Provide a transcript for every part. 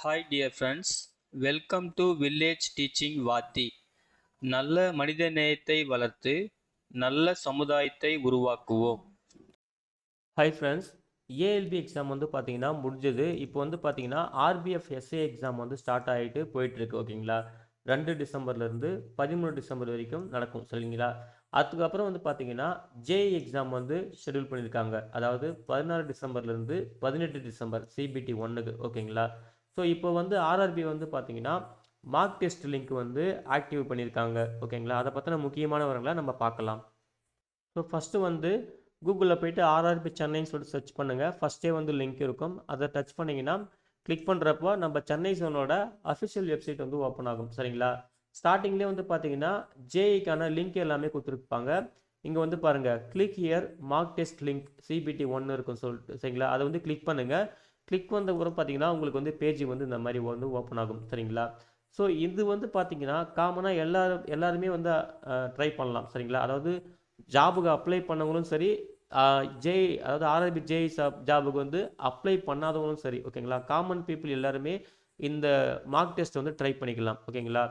Hi dear friends, welcome to Village Teaching Vati. நல்ல மனிதநேயத்தை வளர்த்து நல்ல சமுதாயத்தை உருவாக்குவோம். ஹாய் ஃப்ரெண்ட்ஸ், ஏஎல்பி எக்ஸாம் வந்து பார்த்தீங்கன்னா முடிஞ்சது. இப்போ வந்து பார்த்தீங்கன்னா ஆர்பிஎஃப் எஸ்ஏ எக்ஸாம் வந்து ஸ்டார்ட் ஆகிட்டு போயிட்டுருக்கு. ஓகேங்களா, 2 டிசம்பர்லேருந்து 13 டிசம்பர் வரைக்கும் நடக்கும். சரிங்களா, அதுக்கப்புறம் வந்து பார்த்தீங்கன்னா ஜேஇ எக்ஸாம் வந்து ஷெடியூல் பண்ணியிருக்காங்க. அதாவது 16 டிசம்பர்லேருந்து 18 டிசம்பர் சிபிடி 1க்கு. ஓகேங்களா, ஸோ இப்போ வந்து ஆர்ஆர்பி வந்து பார்த்தீங்கன்னா மார்க் டெஸ்ட் லிங்க் வந்து ஆக்டிவ் பண்ணியிருக்காங்க. ஓகேங்களா, அதை பற்றின முக்கியமான விவரங்களை நம்ம பார்க்கலாம். ஸோ ஃபஸ்ட்டு வந்து கூகுளில் போய்ட்டு ஆர்ஆர்பி சென்னைன்னு சொல்லிட்டு சர்ச் பண்ணுங்கள். ஃபஸ்ட்டே வந்து லிங்க் இருக்கும். அதை டச் பண்ணிங்கன்னா கிளிக் பண்ணுறப்போ நம்ம சென்னை ஜோனோட அஃபிஷியல் வெப்சைட் வந்து ஓப்பன் ஆகும். சரிங்களா, ஸ்டார்டிங்லேயே வந்து பார்த்தீங்கன்னா ஜேஇக்கான லிங்க் எல்லாமே கொடுத்துருப்பாங்க. இங்கே வந்து பாருங்கள், click here mark test link CBT 1 இருக்குன்னு சொல்லிட்டு. சரிங்களா, அதை வந்து கிளிக் பண்ணுங்கள். கிளிக் பண்ண அப்புறம் பார்த்தீங்கன்னா உங்களுக்கு வந்து பேஜ் வந்து இந்த மாதிரி வந்து ஓப்பன் ஆகும். சரிங்களா, ஸோ இது வந்து பார்த்தீங்கன்னா காமனாக எல்லாருமே வந்து ட்ரை பண்ணலாம். சரிங்களா, அதாவது ஜாபுக்கு அப்ளை பண்ணவங்களும் சரி, ஜேஇ அதாவது ஆர்ஆர்பி ஜேஇ ஜாபுக்கு வந்து அப்ளை பண்ணாதவங்களும் சரி. ஓகேங்களா, காமன் பீப்புள் எல்லாருமே இந்த மார்க் டெஸ்ட் வந்து ட்ரை பண்ணிக்கலாம். ஓகேங்களா,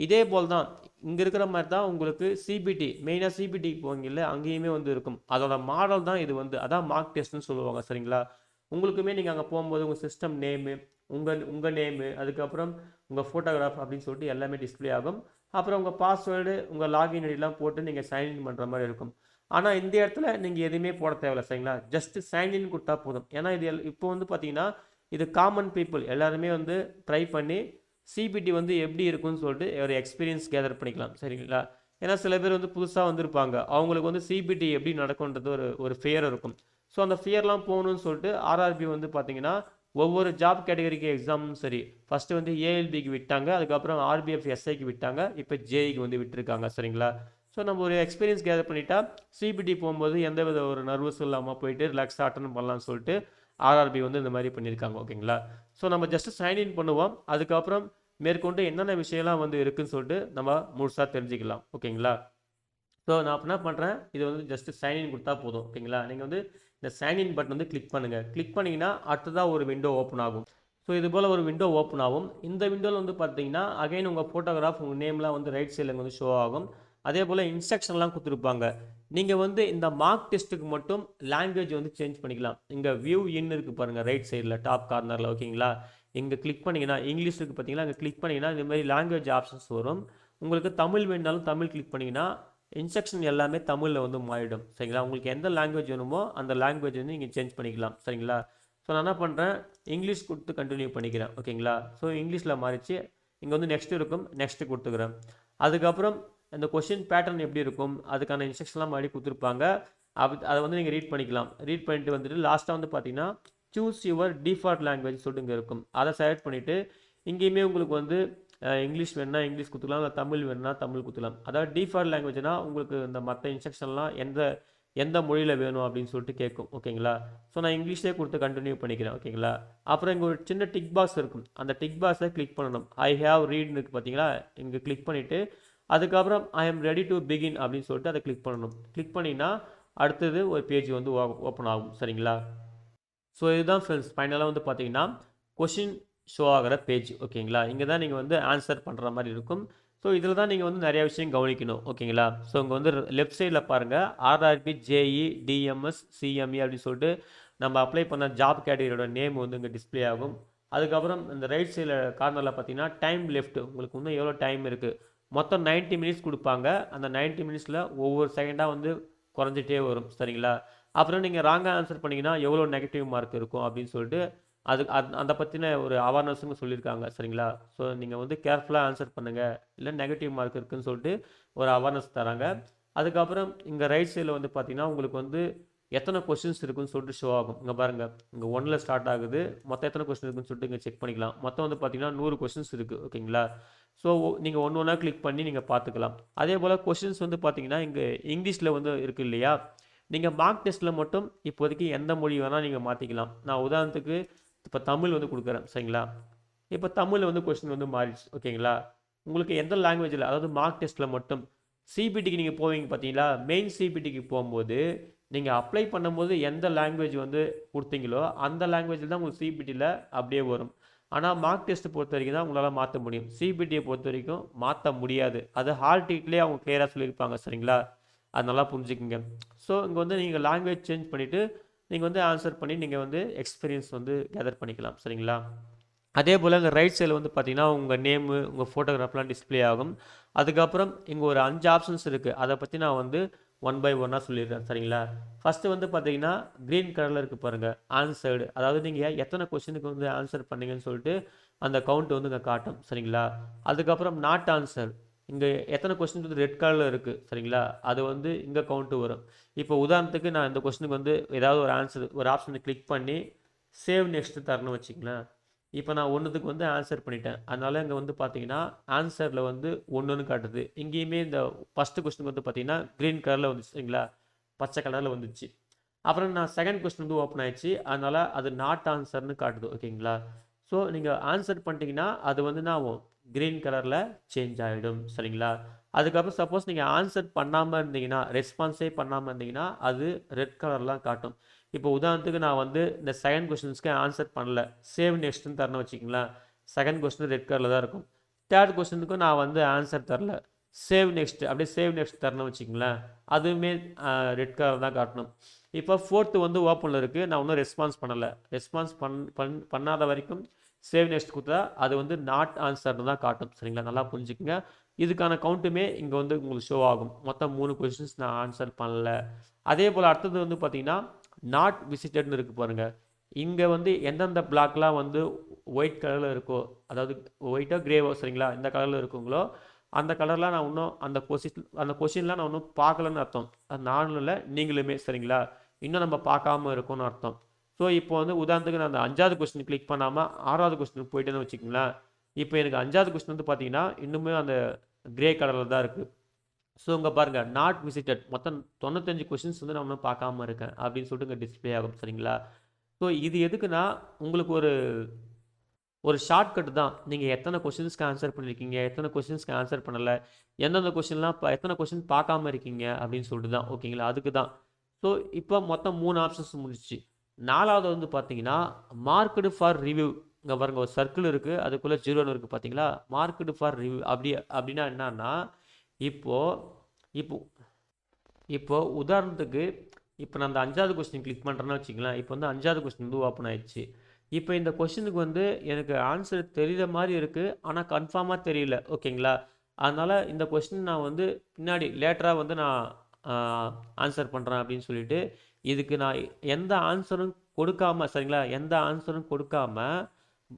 இதே போல் தான் இங்கே இருக்கிற மாதிரி தான் உங்களுக்கு சிபிடி, மெயினாக சிபிடி போவீங்கல்ல, அங்கேயுமே வந்து இருக்கும். அதோட மாடல் தான் இது வந்து, அதான் மார்க் டெஸ்ட்னு சொல்லுவாங்க. சரிங்களா, உங்களுக்குமே நீங்கள் அங்கே போகும்போது உங்கள் சிஸ்டம் நேமு, உங்கள் நேமு, அதுக்கப்புறம் உங்கள் ஃபோட்டோகிராஃப் அப்படின்னு சொல்லிட்டு எல்லாமே டிஸ்பிளே ஆகும். அப்புறம் உங்கள் பாஸ்வேர்டு, உங்கள் லாகின் ஐடிலாம் போட்டு நீங்கள் சைன்இன் பண்ணுற மாதிரி இருக்கும். ஆனால் இந்த இடத்துல நீங்கள் எதுவுமே போட தேவையில்ல. சரிங்களா, ஜஸ்ட் சைன்இன் கொடுத்தா போதும். ஏன்னா இது இப்போ வந்து பார்த்தீங்கன்னா இது காமன் பீப்புள் எல்லாருமே வந்து ட்ரை பண்ணி சிபிடி வந்து எப்படி இருக்குன்னு சொல்லிட்டு ஒரு எக்ஸ்பீரியன்ஸ் கேதர் பண்ணிக்கலாம். சரிங்களா, ஏன்னா சில பேர் வந்து புதுசாக வந்திருப்பாங்க, அவங்களுக்கு வந்து சிபிடி எப்படி நடக்கும்ன்றது ஒரு ஒரு ஃபியர் இருக்கும். ஸோ அந்த ஃபியர்லாம் போகணும்னு சொல்லிட்டு ஆர்ஆர்பி வந்து பார்த்தீங்கன்னா ஒவ்வொரு ஜாப் கேட்டகரிக்கு எக்ஸாமும் சரி, ஃபஸ்ட்டு வந்து ஏஎல்பிக்கு விட்டாங்க, அதுக்கப்புறம் ஆர்பிஎஃப் எஸ்ஐக்கு விட்டாங்க, இப்போ ஜேஇக்கு வந்து விட்டுருக்காங்க. சரிங்களா, ஸோ நம்ம ஒரு எக்ஸ்பீரியன்ஸ் கேதர் பண்ணிட்டா சிபிடி போகும்போது எந்த வித ஒரு நர்வஸ் இல்லாமல் போயிட்டு ரிலாக்ஸாக அட்டன் பண்ணலாம்னு சொல்லிட்டு ஆர்ஆர்பி வந்து இந்த மாதிரி பண்ணியிருக்காங்க. ஓகேங்களா, ஸோ நம்ம ஜஸ்ட் சைன்இன் பண்ணுவோம். அதுக்கப்புறம் மேற்கொண்டு என்னென்ன விஷயம்லாம் வந்து இருக்குன்னு சொல்லிட்டு நம்ம முழுசாக தெரிஞ்சுக்கலாம். ஓகேங்களா, ஸோ நான் என்ன பண்ணுறேன், இது வந்து ஜஸ்ட் சைன்இன் கொடுத்தா போதும். ஓகேங்களா, நீங்கள் வந்து இந்த சைன்இன் பட்டன் வந்து கிளிக் பண்ணுங்கள். கிளிக் பண்ணிங்கன்னா அடுத்ததாக ஒரு விண்டோ ஓப்பன் ஆகும். ஸோ இது போல் ஒரு விண்டோ ஓப்பன் ஆகும். இந்த விண்டோவில் வந்து பார்த்தீங்கன்னா அகைன் உங்கள் ஃபோட்டோகிராஃப், உங்கள் நேம்லாம் வந்து ரைட் சைடில் வந்து ஷோ ஆகும். அதே போல் இன்ஸ்ட்ரக்ஷன்லாம் கொடுத்துருப்பாங்க. நீங்கள் வந்து இந்த மார்க் டெஸ்ட்டுக்கு மட்டும் லாங்குவேஜ் வந்து சேஞ்ச் பண்ணிக்கலாம். இங்கே வியூ இன் இருக்குது பாருங்கள், ரைட் சைடில் டாப் கார்னரில். ஓகேங்களா, இங்கே கிளிக் பண்ணிங்கன்னா இங்கிலீஷ் இருக்குது பார்த்தீங்களா, அங்கே கிளிக் பண்ணிங்கன்னா இந்த மாதிரி லாங்குவேஜ் ஆப்ஷன்ஸ் வரும். உங்களுக்கு தமிழ் வேணுனாலும் தமிழ் கிளிக் பண்ணிங்கன்னா இன்ஸ்ட்ரக்ஷன் எல்லாமே தமிழில் வந்து மாறிடும். சரிங்களா, உங்களுக்கு எந்த லாங்குவேஜ் வேணுமோ அந்த லாங்குவேஜ் வந்து நீங்கள் சேஞ்ச் பண்ணிக்கலாம். சரிங்களா, ஸோ நான் என்ன பண்ணுறேன், இங்கிலீஷ் கொடுத்து கண்டினியூ பண்ணிக்கிறேன். ஓகேங்களா, ஸோ இங்கிலீஷில் மாறிச்சு. இங்கே வந்து நெக்ஸ்ட் இருக்கும், நெக்ஸ்ட்டு கொடுத்துக்கிறேன். அதுக்கப்புறம் இந்த கொஷின் பேட்டர்ன் எப்படி இருக்கும், அதுக்கான இன்ஸ்ட்ரக்ஷன்லாம் மாதிரி கொடுத்துருப்பாங்க. அதை வந்து நீங்கள் ரீட் பண்ணிக்கலாம். ரீட் பண்ணிட்டு வந்துட்டு லாஸ்ட்டாக வந்து பார்த்தீங்கன்னா சூஸ் யுவர் டிஃபால்ட் லாங்குவேஜ் சொல்லிட்டு இங்கே இருக்கும். அதை செலக்ட் பண்ணிவிட்டு இங்கேயுமே உங்களுக்கு வந்து இங்கிலீஷ் வேணுன்னா இங்கிலீஷ் கொடுத்துக்கலாம், இல்லை தமிழ் வேணுன்னா தமிழ் கொடுத்துக்கலாம். அதாவது டிஃபால்ட் லாங்குவேஜ்னால் உங்களுக்கு இந்த மற்ற இன்ஸ்ட்ரக்ஷன்லாம் எந்த எந்த மொழியில் வேணும் அப்படின்னு சொல்லிட்டு கேட்கும். ஓகேங்களா, ஸோ நான் இங்கிலீஷ்லேயே கொடுத்து கண்டினியூ பண்ணிக்கிறேன். ஓகேங்களா, அப்புறம் இங்கே ஒரு சின்ன டிக் பாக்ஸ் இருக்கும். அந்த டிக் பாக்ஸை கிளிக் பண்ணணும். ஐ ஹேவ் ரீட்னு இருக்குது பார்த்தீங்களா, இங்கே கிளிக் பண்ணிவிட்டு அதுக்கப்புறம் I am ready to begin அப்படின்னு சொல்லிட்டு அதை கிளிக் பண்ணணும். கிளிக் பண்ணிங்கன்னா அடுத்தது ஒரு பேஜ் வந்து ஓப்பன் ஆகும். சரிங்களா, ஸோ இதுதான் ஃப்ரெண்ட்ஸ் ஃபைனலாக வந்து பார்த்தீங்கன்னா கொஷின் ஷோ ஆகிற பேஜ். ஓகேங்களா, இங்கே தான் நீங்கள் வந்து ஆன்சர் பண்ணுற மாதிரி இருக்கும். ஸோ இதில் தான் நீங்கள் வந்து நிறைய விஷயம் கவனிக்கணும். ஓகேங்களா, ஸோ இங்கே வந்து லெஃப்ட் சைடில் பாருங்கள், ஆர்ஆர்பி ஜேஇ டிஎம்எஸ் சிஎம்இ அப்படின்னு சொல்லிட்டு நம்ம அப்ளை பண்ண ஜாப் கேட்டகரியோட நேம் வந்து இங்கே டிஸ்பிளே ஆகும். அதுக்கப்புறம் இந்த ரைட் சைடில் கார்னரில் பார்த்தீங்கன்னா டைம் லெஃப்ட், உங்களுக்கு இன்னும் எவ்வளோ டைம் இருக்குது. மொத்தம் 90 மினிட்ஸ் கொடுப்பாங்க. அந்த 90 மினிட்ஸில் ஒவ்வொரு செகண்டாக வந்து குறைஞ்சிட்டே வரும். சரிங்களா, அப்புறம் நீங்கள் ராங்காக ஆன்சர் பண்ணிங்கன்னா எவ்வளோ நெகட்டிவ் மார்க் இருக்கும் அப்படின்னு சொல்லிட்டு அதை பற்றின ஒரு அவேர்னஸும் சொல்லியிருக்காங்க. சரிங்களா, ஸோ நீங்கள் வந்து கேர்ஃபுல்லாக ஆன்சர் பண்ணுங்கள், இல்லை நெகட்டிவ் மார்க் இருக்குதுன்னு சொல்லிட்டு ஒரு அவேர்னஸ் தராங்க. அதுக்கப்புறம் இங்கே ரைட் சைடில் வந்து பார்த்தீங்கன்னா உங்களுக்கு வந்து எத்தனை கொஸ்டின்ஸ் இருக்குன்னு சொல்லிட்டு ஷோ ஆகும். இங்கே பாருங்கள், இங்கே 1ல் ஸ்டார்ட் ஆகுது. மொத்தம் எத்தனை கொஸ்டின் இருக்குன்னு சொல்லிட்டு இங்கே செக் பண்ணிக்கலாம். மொத்தம் வந்து பார்த்தீங்கன்னா 100 கொஸ்டின்ஸ் இருக்குது. ஓகேங்களா, ஸோ நீங்கள் ஒன்று ஒன்றா கிளிக் பண்ணி நீங்கள் பார்த்துக்கலாம். அதே போல் கொஸ்டின்ஸ் வந்து பார்த்தீங்கன்னா இங்கே இங்கிலீஷில் வந்து இருக்குது இல்லையா, நீங்கள் மார்க் டெஸ்ட்டில் மட்டும் இப்போதைக்கு எந்த மொழி வேணால் நீங்கள் மாற்றிக்கலாம். நான் உதாரணத்துக்கு இப்போ தமிழ் வந்து கொடுக்குறேன். சரிங்களா, இப்போ தமிழில் வந்து கொஸ்டின் வந்து மாறிடுச்சு. ஓகேங்களா, உங்களுக்கு எந்த லாங்குவேஜில், அதாவது மார்க் டெஸ்ட்டில் மட்டும் சிபிடிக்கு நீங்கள் போவீங்க பார்த்தீங்களா, மெயின் சிபிடிக்கு போகும்போது நீங்கள் அப்ளை பண்ணும்போது எந்த லாங்குவேஜ் வந்து கொடுத்தீங்களோ அந்த லாங்குவேஜில் தான் உங்களுக்கு சிபிடியில் அப்படியே வரும். ஆனால் மார்க் டெஸ்ட் பொறுத்த வரைக்கும் தான் உங்களால் மாற்ற முடியும். சிபிடியை பொறுத்த வரைக்கும் மாற்ற முடியாது. அது ஹால் டிக்கெட்லேயே அவங்க கிளியராக சொல்லியிருப்பாங்க சரிங்களா. அது நல்லா புரிஞ்சுக்குங்க. ஸோ இங்கே வந்து நீங்கள் லாங்குவேஜ் சேஞ்ச் பண்ணிவிட்டு நீங்கள் வந்து ஆன்சர் பண்ணி நீங்கள் வந்து எக்ஸ்பீரியன்ஸ் வந்து கேதர் பண்ணிக்கலாம் சரிங்களா. அதே போல் இங்கே ரைட் சைடில் வந்து பார்த்தீங்கன்னா உங்கள் நேமு உங்கள் ஃபோட்டோகிராஃப்லாம் டிஸ்ப்ளே ஆகும். அதுக்கப்புறம் இங்கே ஒரு 5 ஆப்ஷன்ஸ் இருக்குது. அதை பற்றி நான் வந்து ஒன் பை ஒன்னாக சொல்லிடுறேன் சரிங்களா. ஃபஸ்ட்டு வந்து பார்த்தீங்கன்னா க்ரீன் கலரில் இருக்குது பாருங்கள் ஆன்சர்டு, அதாவது நீங்கள் எத்தனை கொஸ்டினுக்கு வந்து ஆன்சர் பண்ணீங்கன்னு சொல்லிட்டு அந்த கவுண்ட் வந்து இங்கே காட்டும் சரிங்களா. அதுக்கப்புறம் நாட் ஆன்சர், இங்கே எத்தனை கொஸ்டின் வந்து ரெட் கலரில் இருக்குது சரிங்களா, அது வந்து இங்கே கவுண்ட்டு வரும். இப்போ உதாரணத்துக்கு நான் இந்த கொஸ்டினுக்கு வந்து ஏதாவது ஒரு ஆன்சர் ஒரு ஆப்ஷனை கிளிக் பண்ணி சேவ் நெக்ஸ்ட்டு தரணும்னு வச்சிங்களேன். இப்போ நான் ஒன்றுத்துக்கு வந்து ஆன்சர் பண்ணிட்டேன், அதனால் இங்கே வந்து பார்த்தீங்கன்னா ஆன்சரில் வந்து ஒன்றுன்னு காட்டுது. இங்கேயுமே இந்த ஃபஸ்ட்டு கொஸ்டினுக்கு வந்து பார்த்தீங்கன்னா க்ரீன் கலரில் வந்துச்சு சரிங்களா, பச்சை கலரில் வந்துச்சு. அப்புறம் நான் செகண்ட் கொஸ்டின் வந்து ஓப்பன் ஆயிடுச்சு, அதனால் அது நாட் ஆன்சர்னு காட்டுது ஓகேங்களா. ஸோ நீங்கள் ஆன்சர் பண்ணிட்டீங்கன்னா அது வந்து நான் க்ரீன் கலரில் சேஞ்ச் ஆகிடும் சரிங்களா. அதுக்கப்புறம் சப்போஸ் நீங்கள் ஆன்சர் பண்ணாமல் இருந்தீங்கன்னா, ரெஸ்பான்ஸே பண்ணாமல் இருந்தீங்கன்னா அது ரெட் கலர்லாம் காட்டும். இப்போ உதாரணத்துக்கு நான் வந்து இந்த செகண்ட் கொஸ்டின்ஸ்க்கு ஆன்சர் பண்ணல, சேவ் நெக்ஸ்ட்னு தரணும் வச்சிங்களேன், செகண்ட் கொஸ்டின் ரெட் கலரில் தான் இருக்கும். தேர்ட் கொஸ்டினுக்கும் நான் வந்து ஆன்சர் தரல, சேவ் நெக்ஸ்ட் அப்படியே சேவ் நெக்ஸ்ட் தரணும் வச்சிங்களேன், அதுவுமே ரெட் கலர் தான் காட்டணும். இப்போ ஃபோர்த்து வந்து ஓப்பனில் இருக்குது, நான் ஒன்றும் ரெஸ்பான்ஸ் பண்ணலை, ரெஸ்பான்ஸ் பண்ணாத வரைக்கும் சேவ் நெக்ஸ்ட் கொடுத்தா அது வந்து நாட் ஆன்சர்னு தான் காட்டும் சரிங்களா. நல்லா புரிஞ்சுக்குங்க. இதுக்கான கவுண்ட்டுமே இங்கே வந்து உங்களுக்கு ஷோ ஆகும். மொத்தம் 3 கொஸ்டின்ஸ் நான் ஆன்சர் பண்ணல. அதே போல் அடுத்தது வந்து பார்த்தீங்கன்னா நாட் விசிட்டட்னு இருக்குது பாருங்கள். இங்கே வந்து எந்தெந்த பிளாக்லாம் வந்து ஒயிட் கலரில் இருக்கோ, அதாவது ஒயிட்டோ கிரேவோ சரிங்களா, இந்த கலரில் இருக்குங்களோ அந்த கலர்லாம் நான் இன்னும் அந்த கொஷின்லாம் நான் இன்னும் பார்க்கலன்னு அர்த்தம். அது நானும் இல்லை நீங்களுமே சரிங்களா, இன்னும் நம்ம பார்க்காம இருக்கோன்னு அர்த்தம். ஸோ இப்போ வந்து உதாரணத்துக்கு நான் அந்த 5வது கொஸ்டின் கிளிக் பண்ணாமல் 6வது கொஸ்டினுக்கு போயிட்டேன்னு வச்சுக்கோங்களேன். இப்போ எனக்கு 5வது கொஸ்டின் வந்து பார்த்தீங்கன்னா இன்னுமே அந்த கிரே கலரில் தான் இருக்குது. ஸோ இங்கே பாருங்கள் நாட் விசிட்டட், மொத்தம் 95 கொஸ்டின்ஸ் வந்து நான் இன்னும் பார்க்காம இருக்கேன் அப்படின்னு சொல்லிட்டு இங்கே டிஸ்பிளே ஆகும் சரிங்களா. ஸோ இது எதுக்குன்னா உங்களுக்கு ஒரு ஷார்ட்கட் தான். நீங்கள் எத்தனை கொஸ்டின்ஸ்க்கு ஆன்சர் பண்ணியிருக்கீங்க, எத்தனை கொஸ்டின்ஸ்க்கு ஆன்சர் பண்ணலை, எந்தெந்த கொஸ்டின்லாம் எத்தனை கொஸ்டின் பார்க்காம இருக்கீங்க அப்படின்னு சொல்லிட்டு தான் ஓகேங்களா, அதுக்கு தான். ஸோ இப்போ மொத்தம் 3 ஆப்ஷன்ஸ் முடிச்சு. 4வது வந்து பார்த்தீங்கன்னா மார்க்டு ஃபார் ரிவ்யூ. இங்கே பாருங்க ஒரு சர்க்கிள் இருக்குது, அதுக்குள்ளே 0ன்னு இருக்குது பார்த்தீங்களா, மார்க்டு ஃபார் ரிவ்யூ. அப்படின்னா என்னன்னா இப்போ இப்போ இப்போ உதாரணத்துக்கு இப்போ நான் அந்த 5வது கொஸ்டின் கிளிக் பண்ணுறேன்னு வச்சுக்கலாம். இப்போ வந்து 5வது கொஸ்டின் வந்து ஓப்பன் ஆயிடுச்சு. இப்போ இந்த கொஸ்டினுக்கு வந்து எனக்கு ஆன்சர் தெரிகிற மாதிரி இருக்குது, ஆனால் கன்ஃபார்மாக தெரியல ஓகேங்களா. அதனால் இந்த கொஸ்டின் நான் வந்து பின்னாடி லேட்டராக வந்து நான் ஆன்சர் பண்ணுறேன் அப்படின்னு சொல்லிட்டு இதுக்கு நான் எந்த ஆன்சரும் கொடுக்காம சரிங்களா, எந்த ஆன்சரும் கொடுக்காம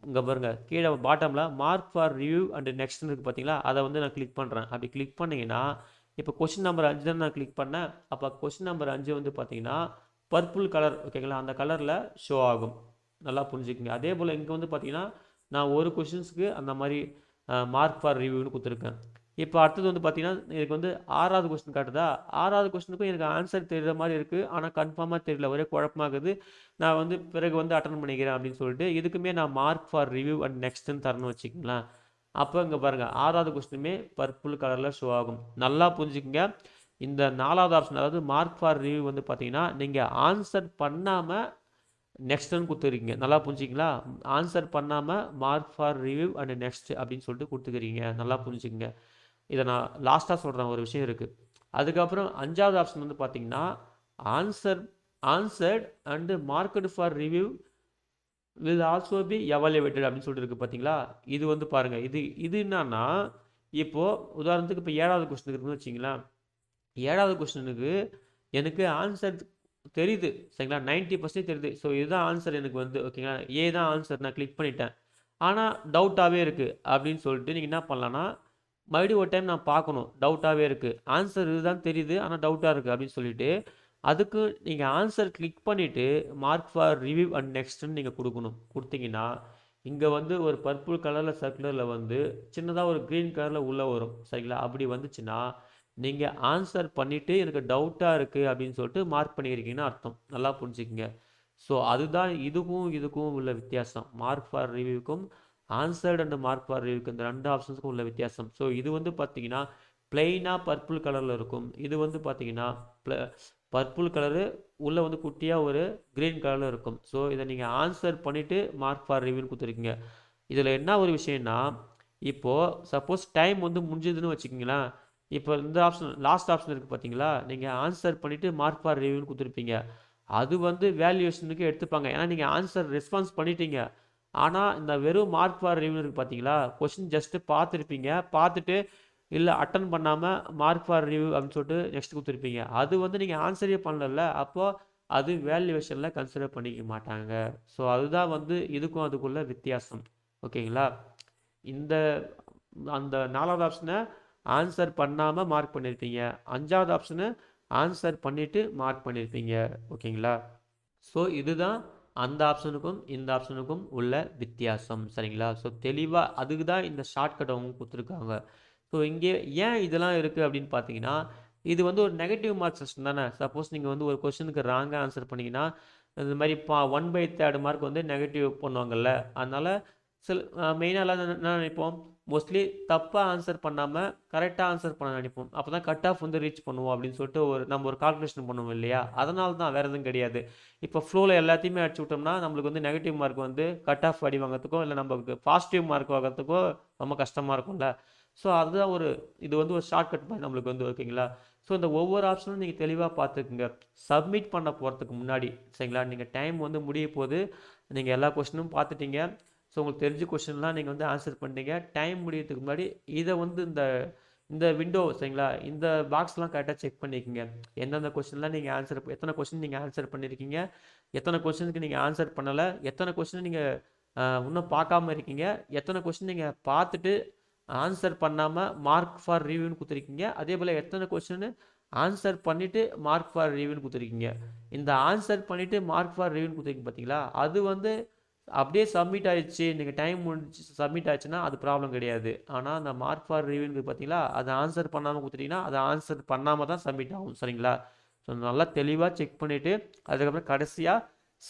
இங்கே பாருங்கள் கீழே பாட்டமில் மார்க் ஃபார் ரிவ்யூ அண்ட் நெக்ஸ்ட்னு இருக்குது பார்த்தீங்களா, அதை வந்து நான் கிளிக் பண்ணுறேன். அப்படி கிளிக் பண்ணிங்கன்னா இப்போ கொஸ்டின் நம்பர் 5 தான் நான் கிளிக் பண்ணேன். அப்போ கொஸ்டின் நம்பர் 5 வந்து பார்த்தீங்கன்னா பர்பிள் கலர் ஓகேங்களா, அந்த கலரில் ஷோ ஆகும். நல்லா புரிஞ்சுக்குங்க. அதே போல் இங்கே வந்து பார்த்தீங்கன்னா நான் ஒரு கொஷின்ஸுக்கு அந்த மாதிரி மார்க் ஃபார் ரிவ்யூன்னு கொடுத்துருக்கேன். இப்போ அடுத்தது வந்து பார்த்தீங்கன்னா எனக்கு வந்து 6வது கொஸ்டின் காட்டுதா, 6வது கொஸ்டினுக்கும் எனக்கு ஆன்சர் தெரிகிற மாதிரி இருக்குது, ஆனால் கன்ஃபார்மாக தெரியல, ஒரே குழப்பமாகுது. நான் வந்து பிறகு வந்து அட்டன் பண்ணிக்கிறேன் அப்படின்னு சொல்லிட்டு இதுக்குமே நான் மார்க் ஃபார் ரிவ்யூ அண்ட் நெக்ஸ்ட்டுன்னு தரணும் வச்சுக்கங்களேன். அப்போ இங்கே பாருங்கள் 6வது கொஸ்டினுமே பர்பிள் கலரில் ஷோ ஆகும். நல்லா புரிஞ்சுக்கங்க. இந்த 4வது ஆப்ஷன் அதாவது மார்க் ஃபார் ரிவ்யூ வந்து பார்த்தீங்கன்னா நீங்கள் ஆன்சர் பண்ணாமல் நெக்ஸ்ட்டுன்னு கொடுத்துருக்கீங்க. நல்லா புரிஞ்சுங்களா, ஆன்சர் பண்ணாமல் mark for review and next அப்படின்னு சொல்லிட்டு கொடுத்துக்கிறீங்க. நல்லா புரிஞ்சுக்கங்க. இதை நான் லாஸ்ட்டாக சொல்கிறேன், ஒரு விஷயம் இருக்குது. அதுக்கப்புறம் 5வது ஆப்ஷன் வந்து பார்த்தீங்கன்னா answered and market for review will also be evaluated அப்படின்னு சொல்லிட்டு இருக்குது பார்த்தீங்களா. இது வந்து பாருங்கள் இது என்னன்னா இப்போது உதாரணத்துக்கு இப்போ 7வது கொஸ்டினுக்கு இருக்குன்னு வச்சிங்களேன். 7வது கொஸ்டினுக்கு எனக்கு ஆன்சர் தெரியுது சரிங்களா, 90% தெரியுது. ஸோ இதுதான் ஆன்சர் எனக்கு வந்து ஓகேங்களா, ஏ தான் ஆன்சர், நான் கிளிக் பண்ணிட்டேன். ஆனால் டவுட்டாகவே இருக்குது அப்படின்னு சொல்லிட்டு நீங்கள் என்ன பண்ணலான்னா மறுபடியும் ஒரு டைம் நான் பார்க்கணும். டவுட்டாகவே இருக்குது, ஆன்சர் இதுதான் தெரியுது ஆனால் டவுட்டாக இருக்குது அப்படின்னு சொல்லிட்டு அதுக்கு நீங்கள் ஆன்சர் கிளிக் பண்ணிவிட்டு மார்க் ஃபார் ரிவ்யூ அண்ட் நெக்ஸ்ட்டுன்னு நீங்கள் கொடுக்கணும். கொடுத்தீங்கன்னா இங்கே வந்து ஒரு பர்பிள் கலரில் சர்க்குலரில் வந்து சின்னதாக ஒரு க்ரீன் கலரில் உள்ளே வரும் சரிங்களா. அப்படி வந்துச்சுன்னா நீங்கள் ஆன்சர் பண்ணிவிட்டு எனக்கு டவுட்டாக இருக்குது அப்படின்னு சொல்லிட்டு மார்க் பண்ணியிருக்கீங்கன்னு அர்த்தம். நல்லா புரிஞ்சுக்கங்க. ஸோ அதுதான் இதுக்கும் உள்ள வித்தியாசம். மார்க் ஃபார் ரிவ்யூக்கும் ஆன்சர்ட் அண்ட் மார்க் ஃபார் ரிவ்யூக்கு இந்த 2 ஆப்ஷன்ஸுக்கும் உள்ள வித்தியாசம். ஸோ இது வந்து பார்த்தீங்கன்னா பிளெயினாக பர்பிள் கலரில் இருக்கும். இது வந்து பார்த்தீங்கன்னா பர்பிள் கலரு உள்ளே வந்து குட்டியாக ஒரு க்ரீன் கலரில் இருக்கும். ஸோ இதை நீங்கள் ஆன்சர் பண்ணிவிட்டு மார்க் ஃபார் ரிவ்யூன்னு கொடுத்துருக்கீங்க. இதில் என்ன ஒரு விஷயம்னா, இப்போது சப்போஸ் டைம் வந்து முடிஞ்சதுன்னு வச்சுக்கிங்களேன், இப்போ இந்த ஆப்ஷன் லாஸ்ட் ஆப்ஷன் இருக்குது பார்த்தீங்களா, நீங்கள் ஆன்சர் பண்ணிவிட்டு மார்க் ஃபார் ரிவ்யூன்னு கொடுத்துருப்பீங்க. அது வந்து வேல்யூவேஷனுக்கு எடுத்துப்பாங்க. ஏன்னா நீங்கள் ஆன்சர் ரெஸ்பான்ஸ் பண்ணிட்டீங்க. ஆனால் இந்த வெறும் மார்க் ஃபார் ரிவ்யூ இருக்குது பார்த்தீங்களா, கொஷின் ஜஸ்ட்டு பார்த்துருப்பீங்க. பார்த்துட்டு இல்லை அட்டன் பண்ணாமல் மார்க் ஃபார் ரிவ்யூ அப்படின்னு சொல்லிட்டு நெக்ஸ்ட் கொடுத்துருப்பீங்க. அது வந்து நீங்கள் ஆன்சரே பண்ணல. அப்போது அது வேல்யூவேஷனில் கன்சிடர் பண்ணிக்க மாட்டாங்க. ஸோ அதுதான் வந்து இதுக்கும் அதுக்குள்ள வித்தியாசம். ஓகேங்களா? இந்த அந்த 4வது ஆப்ஷனை ஆன்சர் பண்ணாமல் மார்க் பண்ணியிருப்பீங்க. 5வது ஆப்ஷனை ஆன்சர் பண்ணிவிட்டு மார்க் பண்ணியிருப்பீங்க. ஓகேங்களா? ஸோ இதுதான் அந்த ஆப்ஷனுக்கும் இந்த ஆப்ஷனுக்கும் உள்ள வித்தியாசம். சரிங்களா? ஸோ தெளிவாக அதுக்கு தான் இந்த ஷார்ட்கட் அவங்க கொடுத்துருக்காங்க. ஸோ இங்கே ஏன் இதெல்லாம் இருக்குது அப்படின்னு பார்த்தீங்கன்னா, இது வந்து ஒரு நெகட்டிவ் மார்க் செக்ஷன் தானே. சப்போஸ் நீங்கள் வந்து ஒரு கொஸ்டினுக்கு ராங்காக ஆன்சர் பண்ணீங்கன்னா, இந்த மாதிரி 1/3 மார்க் வந்து நெகட்டிவ் பண்ணுவாங்கல்ல. அதனால் சில மெயினாக எல்லாம் என்ன நினைப்போம், மோஸ்ட்லி தப்பாக ஆன்சர் பண்ணாமல் கரெக்டாக ஆன்சர் பண்ண நினைப்போம். அப்போ தான் கட் ஆஃப் வந்து ரீச் பண்ணுவோம் அப்படின்னு சொல்லிட்டு நம்ம ஒரு கால்குலேஷன் பண்ணுவோம் இல்லையா? அதனால தான், வேறு எதுவும் கிடையாது. இப்போ ஃப்ளோவில் எல்லாத்தையுமே அடிச்சு விட்டோம்னா நம்மளுக்கு வந்து நெகட்டிவ் மார்க் வந்து கட் ஆஃப் அடி வாங்கிறதுக்கோ இல்லை நமக்கு பாசிட்டிவ் மார்க் வாங்கிறதுக்கோ ரொம்ப கஷ்டமாக இருக்கும்ல. ஸோ அதுதான் இது வந்து ஒரு ஷார்ட்கட் மாதிரி நம்மளுக்கு வந்து. ஓகேங்களா? ஸோ இந்த ஒவ்வொரு ஆப்ஷனும் நீங்கள் தெளிவாக பார்த்துக்குங்க. சப்மிட் பண்ண போகிறதுக்கு முன்னாடி சரிங்களா, நீங்கள் டைம் வந்து முடிய போது, நீங்கள் எல்லா கொஸ்டினும் பார்த்துட்டீங்க. ஸோ உங்களுக்கு தெரிஞ்ச கொஸ்டின்லாம் நீங்கள் வந்து ஆன்சர் பண்ணிட்டீங்க. டைம் முடியறதுக்கு முன்னாடி இதை வந்து இந்த இந்த விண்டோ சரிங்களா, இந்த பாக்ஸ்லாம் கரெக்டாக செக் பண்ணிக்கோங்க. எந்தெந்த கொஸ்டின்லாம் நீங்கள் எத்தனை கொஸ்டின் நீங்கள் ஆன்சர் பண்ணியிருக்கீங்க, எத்தனை கொஸ்டினுக்கு நீங்கள் ஆன்சர் பண்ணலை, எத்தனை கொஸ்டின் நீங்கள் இன்னும் பார்க்காம இருக்கீங்க, எத்தனை கொஸ்டின் நீங்கள் பார்த்துட்டு ஆன்சர் பண்ணாமல் மார்க் ஃபார் ரிவ்யூன்னு கொடுத்துருக்கீங்க, அதே போல் எத்தனை கொஸ்டின் ஆன்சர் பண்ணிவிட்டு மார்க் ஃபார் ரிவ்யூன்னு கொடுத்துருக்கீங்க. இந்த ஆன்சர் பண்ணிவிட்டு மார்க் ஃபார் ரிவ்யூன்னு கொடுத்துருக்கீங்க பார்த்தீங்களா, அது வந்து அப்படியே சப்மிட் ஆயிடுச்சு, நீங்கள் டைம் முடிஞ்சு சப்மிட் ஆயிடுச்சுன்னா அது ப்ராப்ளம் கிடையாது. ஆனால் அந்த மார்க் ஃபார் ரிவ்யூன்னு பார்த்தீங்களா, அதை ஆன்சர் பண்ணாமல் கொடுத்துட்டீங்கன்னா அதை ஆன்சர் பண்ணாமல் தான் சப்மிட் ஆகும். சரிங்களா? ஸோ நல்லா தெளிவாக செக் பண்ணிவிட்டு அதுக்கப்புறம் கடைசியாக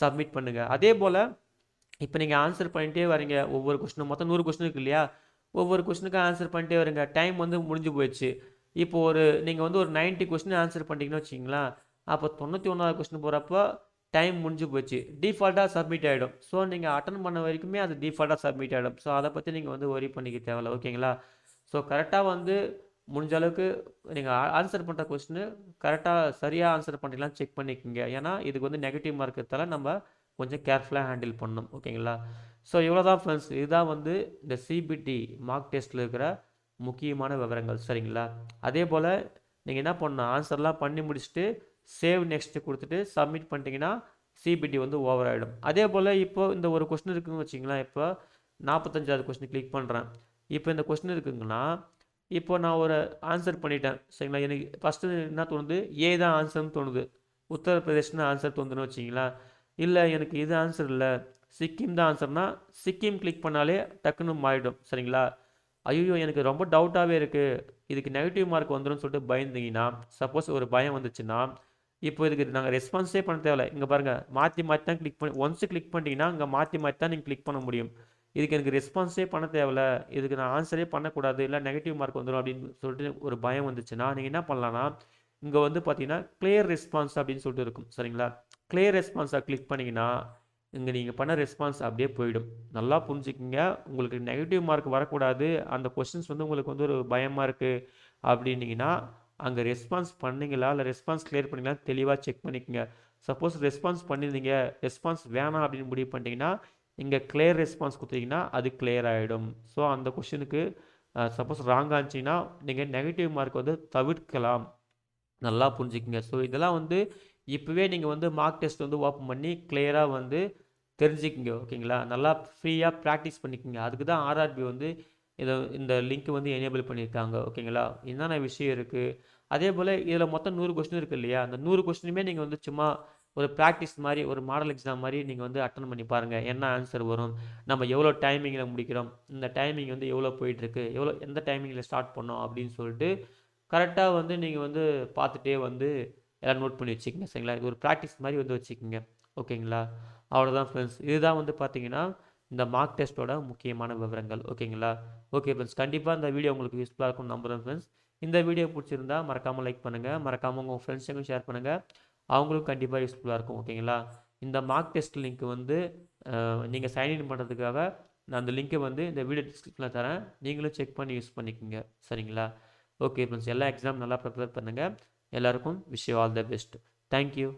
சப்மிட் பண்ணுங்கள். அதே போல் இப்போ நீங்கள் ஆன்சர் பண்ணிட்டே வரீங்க, ஒவ்வொரு கொஸ்டினும் மொத்தம் 100 கொஸ்டின் இருக்கு இல்லையா, ஒவ்வொரு கொஸ்டினுக்கும் ஆன்சர் பண்ணிட்டே வருங்க. டைம் வந்து முடிஞ்சு போயிடுச்சு. இப்போ நீங்கள் வந்து ஒரு 90 கொஸ்டின் ஆன்சர் பண்ணிட்டீங்கன்னு வச்சிங்களேன், அப்போ 91வது கொஸ்டின் போகிறப்போ டைம் முடிஞ்சு போச்சு, டிஃபால்ட்டாக சப்மிட் ஆகிடும். ஸோ நீங்கள் அட்டன் பண்ண வரைக்குமே அது டிஃபால்ட்டாக சப்மிட் ஆகிடும். ஸோ அதை பற்றி நீங்கள் வந்து ஒரி பண்ணிக்க தேவையில்ல. ஓகேங்களா? ஸோ கரெக்டாக வந்து முடிஞ்ச அளவுக்கு நீங்கள் ஆன்சர் பண்ணுற கொஸ்டின் கரெக்டாக சரியாக ஆன்சர் பண்ணிக்கலாம் செக் பண்ணிக்கோங்க. ஏன்னா இதுக்கு வந்து நெகட்டிவ் மார்க் இருக்கிறதால நம்ம கொஞ்சம் கேர்ஃபுல்லாக ஹேண்டில் பண்ணணும். ஓகேங்களா? ஸோ இவ்வளோ தான் ஃப்ரெண்ட்ஸ். இதுதான் வந்து இந்த சிபிடி மார்க் டெஸ்ட்டில் இருக்கிற முக்கியமான விவரங்கள். சரிங்களா? அதே போல் நீங்கள் என்ன பண்ணணும், ஆன்சர்லாம் பண்ணி முடிச்சுட்டு சேவ் நெக்ஸ்ட்டு கொடுத்துட்டு சப்மிட் பண்ணிட்டீங்கன்னா சிபிடி வந்து ஓவர் ஆகிடும். அதே போல் இப்போது இந்த ஒரு கொஸ்டின் இருக்குதுன்னு வச்சிங்களேன், இப்போ 45வது கொஸ்டின் கிளிக் பண்ணுறேன். இப்போ இந்த கொஸ்டின் இருக்குங்கன்னா, இப்போ நான் ஒரு ஆன்சர் பண்ணிட்டேன். சரிங்களா? எனக்கு ஃபஸ்ட்டு என்ன தோணுது, ஏ தான் ஆன்சர்னு தோணுது. உத்தரப்பிரதேஷ்னு ஆன்சர் தோணுதுன்னு வச்சிங்களா. இல்லை எனக்கு இது ஆன்சர் இல்லை, சிக்கிம் தான் ஆன்சர்னா சிக்கிம் கிளிக் பண்ணாலே டக்குன்னு மாறிடும். சரிங்களா? ஐயோ எனக்கு ரொம்ப டவுட்டாகவே இருக்குது, இதுக்கு நெகட்டிவ் மார்க் வந்துடும் சொல்லிட்டு பயந்தீங்கன்னா, சப்போஸ் ஒரு பயம் வந்துச்சுன்னா, இப்போ இதுக்கு நாங்கள் ரெஸ்பான்ஸே பண்ண தேவையில்ல. இங்கே பாருங்கள், மாற்றி மாற்றி தான் கிளிக் பண்ணி ஒன்ஸு கிளிக் பண்ணிட்டீங்கன்னா இங்கே மாற்றி மாற்றி தான் நீங்கள் கிளிக் பண்ண முடியும். இதுக்கு எனக்கு ரெஸ்பான்ஸே பண்ண தேவையில்ல, இதுக்கு நான் ஆன்சரே பண்ணக்கூடாது, இல்லை நெகட்டிவ் மார்க் வந்துடும் அப்படின்னு சொல்லிட்டு ஒரு பயம் வந்துச்சுன்னா நீங்கள் என்ன பண்ணலான்னா, இங்கே வந்து பார்த்தீங்கன்னா கிளியர் ரெஸ்பான்ஸ் அப்படின்னு சொல்லிட்டு இருக்கும். சரிங்களா? கிளியர் ரெஸ்பான்ஸை கிளிக் பண்ணிங்கன்னா இங்கே நீங்கள் பண்ண ரெஸ்பான்ஸ் அப்படியே போயிடும். நல்லா புரிஞ்சுக்கிங்க, உங்களுக்கு நெகட்டிவ் மார்க் வரக்கூடாது, அந்த கொஸ்டின்ஸ் வந்து உங்களுக்கு வந்து ஒரு பயமாக இருக்குது அப்படின்னீங்கன்னா அங்கே ரெஸ்பான்ஸ் பண்ணீங்களா இல்லை ரெஸ்பான்ஸ் கிளியர் பண்ணிங்களா தெளிவாக செக் பண்ணிக்கோங்க. சப்போஸ் ரெஸ்பான்ஸ் பண்ணியிருந்தீங்க, ரெஸ்பான்ஸ் வேணாம் அப்படின்னு முடிவு பண்ணிட்டீங்கன்னா இங்கே கிளியர் ரெஸ்பான்ஸ் கொடுத்தீங்கன்னா அது கிளியர் ஆகிடும். ஸோ அந்த கொஷினுக்கு சப்போஸ் ராங்காக இருந்துச்சிங்கன்னா நீங்கள் நெகட்டிவ் மார்க் வந்து தவிர்க்கலாம். நல்லா புரிஞ்சுக்குங்க. ஸோ இதெல்லாம் வந்து இப்போவே நீங்கள் வந்து மார்க் டெஸ்ட் வந்து ஓப்பன் பண்ணி கிளியராக வந்து தெரிஞ்சுக்கிங்க. ஓகேங்களா? நல்லா ஃப்ரீயாக ப்ராக்டிஸ் பண்ணிக்கோங்க. அதுக்கு தான் ஆர்ஆர்பி வந்து இந்த லிங்க் வந்து எனேபிள் பண்ணியிருக்காங்க. ஓகேங்களா? என்னென்ன விஷயம் இருக்குது, அதே போல் இதில் மொத்தம் 100 கொஸ்டின் இருக்குது இல்லையா, அந்த 100 கொஸ்டினுமே நீங்கள் வந்து சும்மா ஒரு ப்ராக்டிஸ் மாதிரி, ஒரு மாடல் எக்ஸாம் மாதிரி நீங்கள் வந்து அட்டன் பண்ணி பாருங்கள். என்ன ஆன்சர் வரும், நம்ம எவ்வளோ டைமிங்கில் முடிக்கிறோம், இந்த டைமிங் வந்து எவ்வளோ போயிட்டுருக்கு, எந்த டைமிங்கில் ஸ்டார்ட் பண்ணோம் அப்படின்னு சொல்லிட்டு கரெக்டாக வந்து நீங்கள் வந்து பார்த்துட்டே வந்து எல்லாம் நோட் பண்ணி வச்சுக்கோங்க. சரிங்களா? இது ஒரு ப்ராக்டிஸ் மாதிரி வந்து வச்சுக்கோங்க. ஓகேங்களா? அவ்வளோதான் ஃப்ரெண்ட்ஸ். இதுதான் வந்து பார்த்தீங்கன்னா இந்த மார்க் டெஸ்ட்டோட முக்கியமான விவரங்கள். ஓகேங்களா? ஓகே ஃப்ரெண்ட்ஸ், கண்டிப்பாக இந்த வீடியோ உங்களுக்கு யூஸ்ஃபுல்லாக இருக்கும்னு நம்புகிறேன் ஃப்ரெண்ட்ஸ். இந்த வீடியோ பிடிச்சிருந்தா மறக்காமல் லைக் பண்ணுங்கள், மறக்காமல் உங்கள் ஃப்ரெண்ட்ஸுக்கும் ஷேர் பண்ணுங்கள், அவங்களுக்கும் கண்டிப்பாக யூஸ்ஃபுல்லாக இருக்கும். ஓகேங்களா? இந்த மார்க் டெஸ்ட் லிங்க் வந்து நீங்கள் சைன்இன் பண்ணுறதுக்காக நான் அந்த லிங்கை வந்து இந்த வீடியோ டிஸ்கிரிப்ஷனில் தரேன், நீங்களும் செக் பண்ணி யூஸ் பண்ணிக்கோங்க. சரிங்களா? ஓகே ஃப்ரெண்ட்ஸ், எல்லா எக்ஸாம் நல்லா ப்ரிப்பேர் பண்ணுங்கள். எல்லாருக்கும் wish you all the best. Thank you.